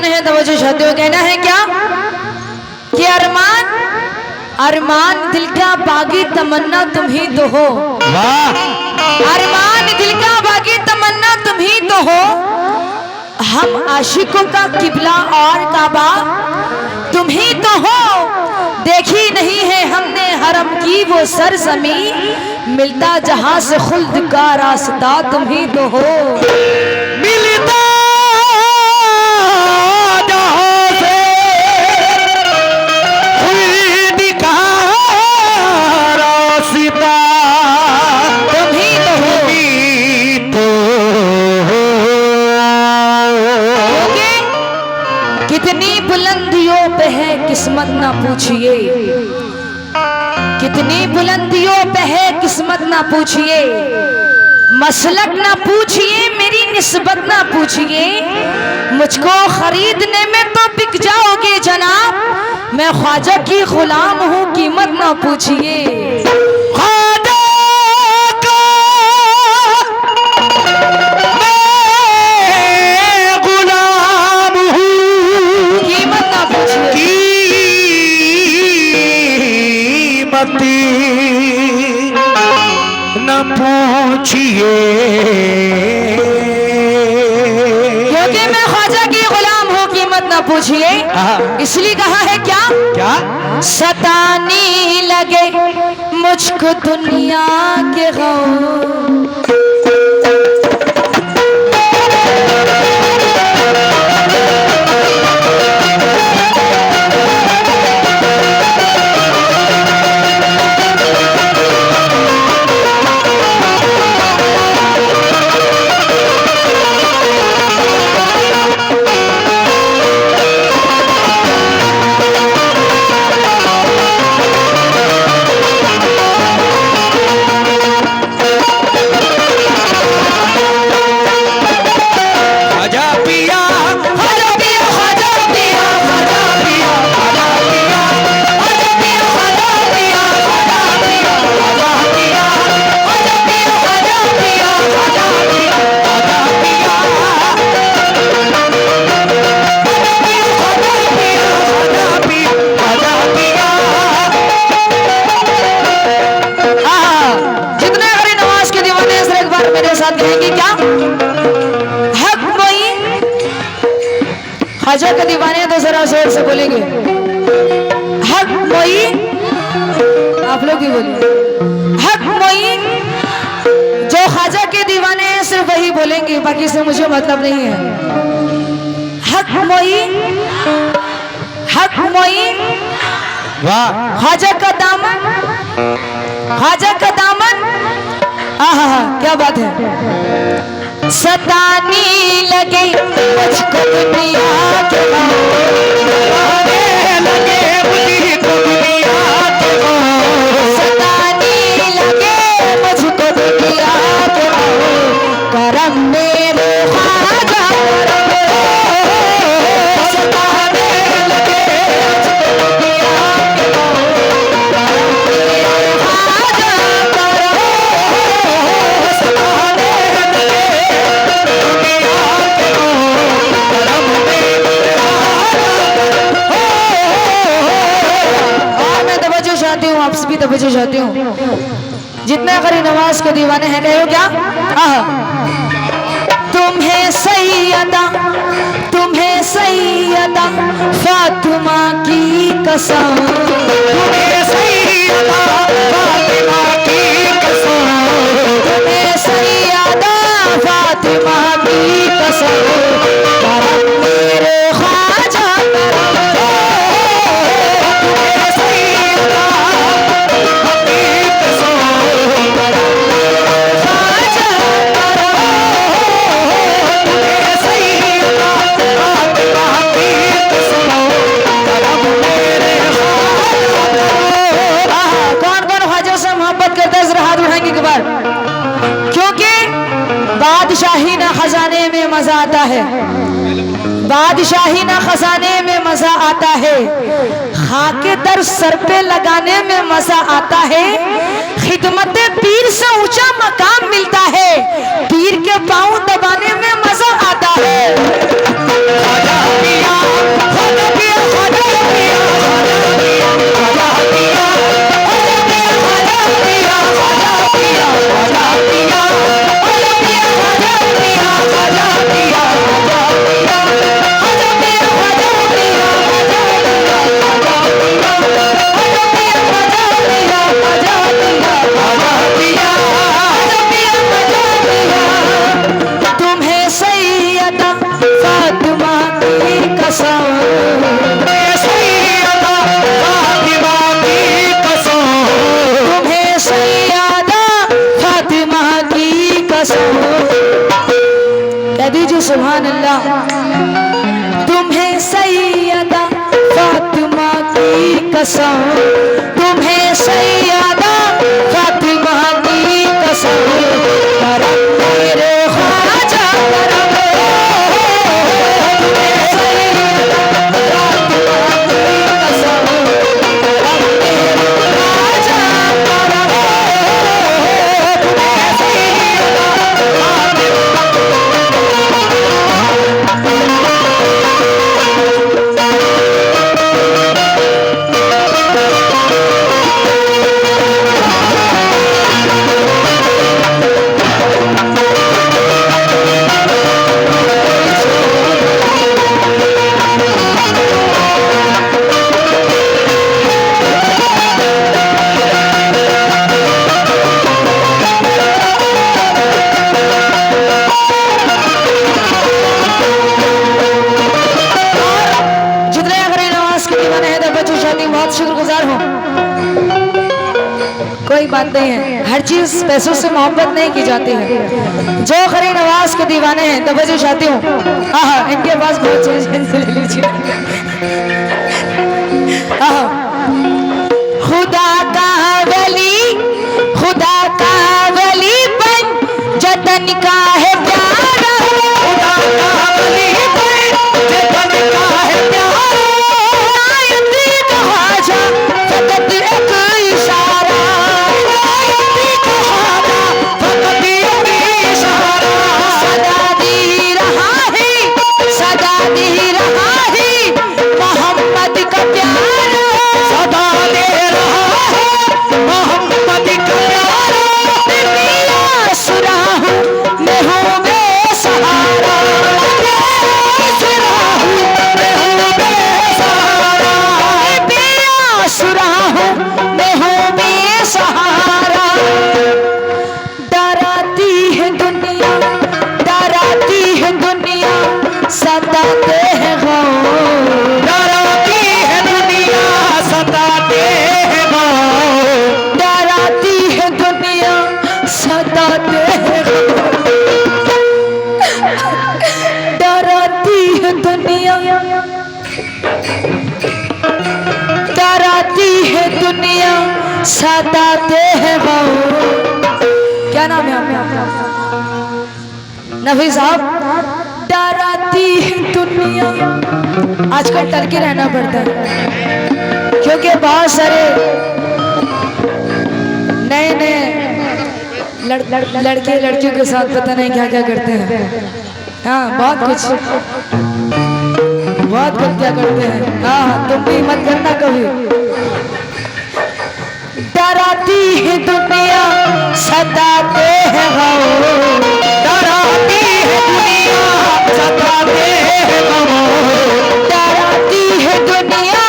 में है तवज्जो चाहते हो। कहना है क्या कि अरमान अरमान दिल का बागी तमन्ना तुम ही तो हो। अरमान दिल का बागी तमन्ना तुम ही तो हो। हम आशिकों का किबला और काबा तुम ही तो हो। देखी नहीं है हमने हरम की वो सरजमी, मिलता जहां से खुल्द का रास्ता तुम ही तो हो। मिलता जहां से खुल्द का रास्ता तुम ही तो हो। कितनी बुलंदियों पे है किस्मत ना पूछिए, कितनी बुलंदियों पे है किस्मत ना पूछिए। मसलक ना पूछिए मेरी निस्बत ना पूछिए। मुझको खरीदने में तो बिक जाओगे जनाब, मैं ख्वाजा की गुलाम हूँ कीमत ना पूछिए। न पूछिए क्योंकि मैं ख्वाजा की गुलाम हूँ कीमत न पूछिए। इसलिए कहा है क्या क्या सताने लगे मुझको दुनिया के गम। ख्वाजा के दीवाने तो जरा जोर से बोलेंगे हक मोइन। आप लोग भी बोलिए हक मोइन। जो ख्वाजा के दीवाने हैं सिर्फ वही बोलेंगे, बाकी से मुझे मतलब नहीं है। हक मोइन हक मोइन। ख्वाजा का दामन ख्वाजा का दामन। आहा क्या बात है। सताने लगे मुझको दुनिया के लगे मुझको दुनिया के सताने लगे मुझको दुनिया के करम मेरे ख्वाजा सताने लगे मुझको दुनिया के ख्वाजा आपसे भी तवज्जो चाहती हूँ। जितने गरीब नवाज के दीवाने हैं कहो क्या तुम्हें सैयदा फातिमा की कसम। तुम्हें सैयदा फातिमा की कसम। तुम्हें सैयदा फातिमा की कसम। मेरे ख्वाजा बादशाही ना खजाने में मजा आता है। बादशाही ना खजाने में मजा आता है। खाके दर सर पे लगाने में मजा आता है। खिदमत पीर से ऊंचा मकाम मिलता है। पीर के पांव दबाने में मजा आता है। तुम्हें सैयदा फातिमा की कसम, करम मेरे ख्वाजा करम, तुम्हें सैयदा फातिमा की कसम, करम मेरे ख्वाजा करम, तुम्हें सैयदा बहुत शुक्रगुजार हूँ। कोई बात नहीं है, हर चीज पैसों से मोहब्बत नहीं की जाती है। जो खरी नवाज के दीवाने हैं तवज्जो चाहती हूँ। हाँ, इनके पास बहुत चीज ले लीजिए। खुदा का वली, खुदा का वली बन जतन का है प्यारा, खुदा का वली बन जतन का है प्यारा, फकत एक इशारा, फकत एक इशारा, सदा दे रहा है, सदा दे रहा है मोहम्मद का प्यार, सदा दे रहा है मोहम्मद का प्यार, मैं सुराहू मैं हूँ बेसहारा, सुराहू मैं हूँ बेसहारा, सुराहू मैं हूँ बेसहारा, डराती है दुनिया, डराती है दुनिया, सताते हैं गम, डराती है दुनिया, सताते हैं गम, डराती है दुनिया, सताते हैं गम, डराती है दुनिया, डराती है दुनिया, सताते हैं वो। क्या नाम है आपका? नबी साहब। डराती है दुनिया, आजकल डर के रहना पड़ता है क्योंकि बहुत सारे नए नए लड़के लड़कियों के साथ पता नहीं क्या क्या करते हैं। हाँ, बहुत गलतियां करते हैं। हाँ, तुम भी मत करना कभी। डराती है दुनिया, सताते हैं हम, डराती है दुनिया, सताते हैं हम, डराती है दुनिया,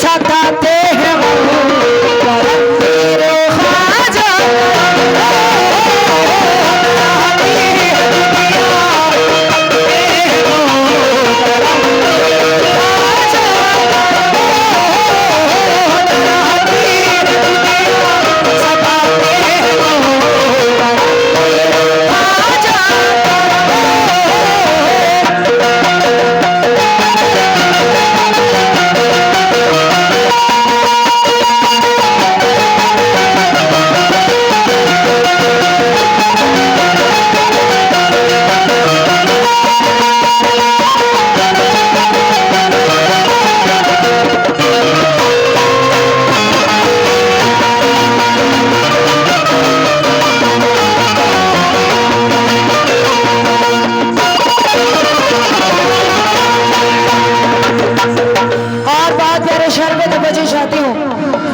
सताते हैं हम, करम मेरे ख्वाजा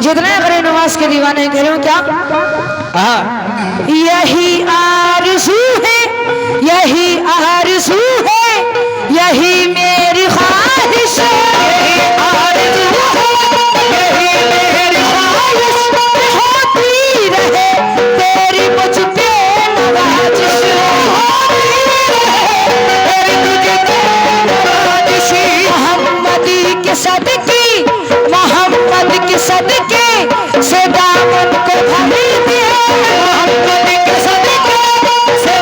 जितने गरीब नवाज के दीवाने कह रहे हो क्या? यही आरज़ू है, यही आरज़ू है, यही मेरी ख्वाहिश है, यही आरज़ू है, यही मेरी ख्वाहिश होती रहे तेरी मुझ पे नवाजिश, होती रहे तेरी मुझ पे नवाजिश, मोहम्मदी के सदके, मोहम्मद के सदके से दामन को भर दे, मोहम्मद के सदके से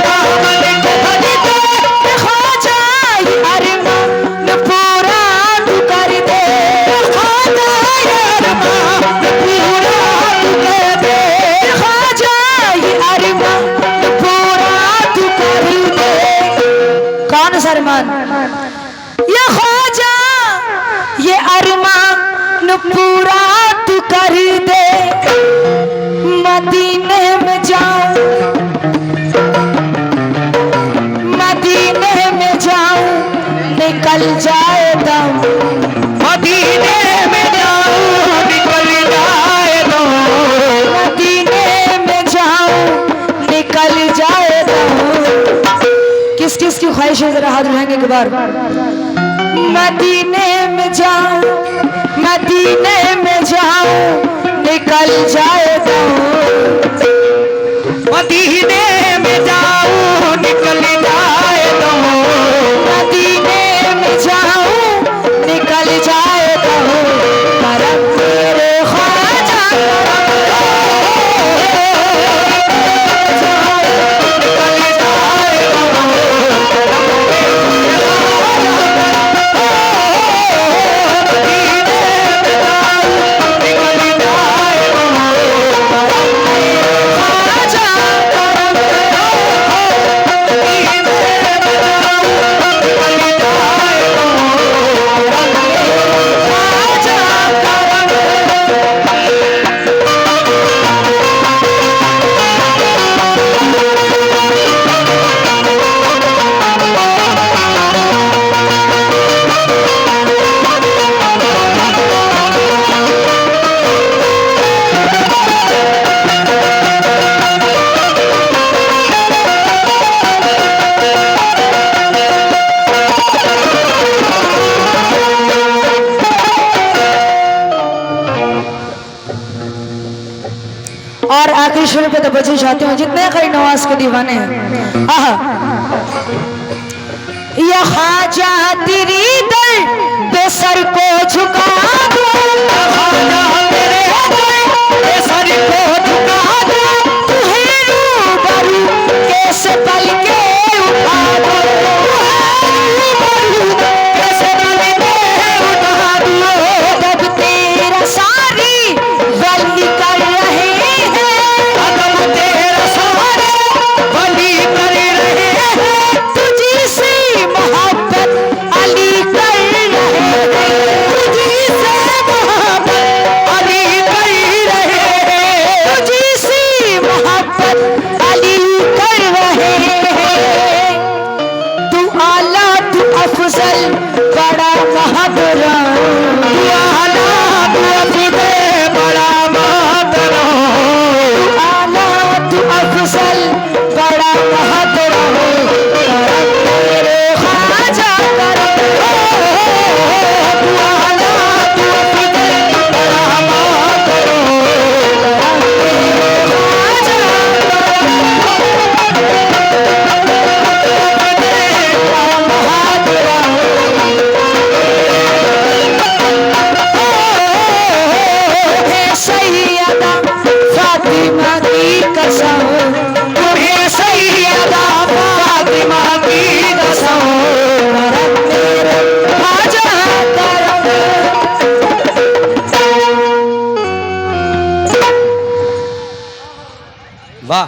अरमान पूरा तू कर दे, मदीने में जाऊं, मदीने में जाऊं, निकल जाए दम, मदीने में जाऊं निकल जाए दम, मदीने में जाऊं, निकल जाए दम। किस किस की ख्वाहिश है, जरा हाथ उठाएंगे एक बार। मदीने में जाऊं, मदीने में जाऊं, निकल जाए दम, मदीने में जाऊं निकल जाए दम, मदीने में जाऊं, निकल जाए दम। करम मेरे ख्वाजा और आखिरी शुरू पे तो बचे जाते हूँ जितने कई नवाज के दीवाने हैं। आहा, या ख्वाजा तेरी दर पे सर को झुका दूं, ख्वाजा तेरे दर पे सर को झुका दूं, तुहे रूबरू कैसे पल के उठा दूं, कैसे बन के उठा दूं, तब तेरा सारी वली कर रहे हैं, कदम तेरा सहारे बली कर रहे हैं, तुझी सी मोहब्बत अली कर रहे हैं, तुझी से मोहब्बत अली कर रहे हैं, तुझी सी मोहब्बत अली कर रहे हैं। तू आला तू अफजल बड़ा महबूबा, तू आला तू अफजल बड़ा महतरम, तू आला तू अफजल बड़ा महबूबा, करम मेरे ख्वाजा करम, तू आला तू अफजल बड़ा महतरम, करम मेरे ख्वाजा सैयदा फातिमा की कसम, तुम्हें सैयदा फातिमा की कसम, करम मेरे ख्वाजा करम। वाह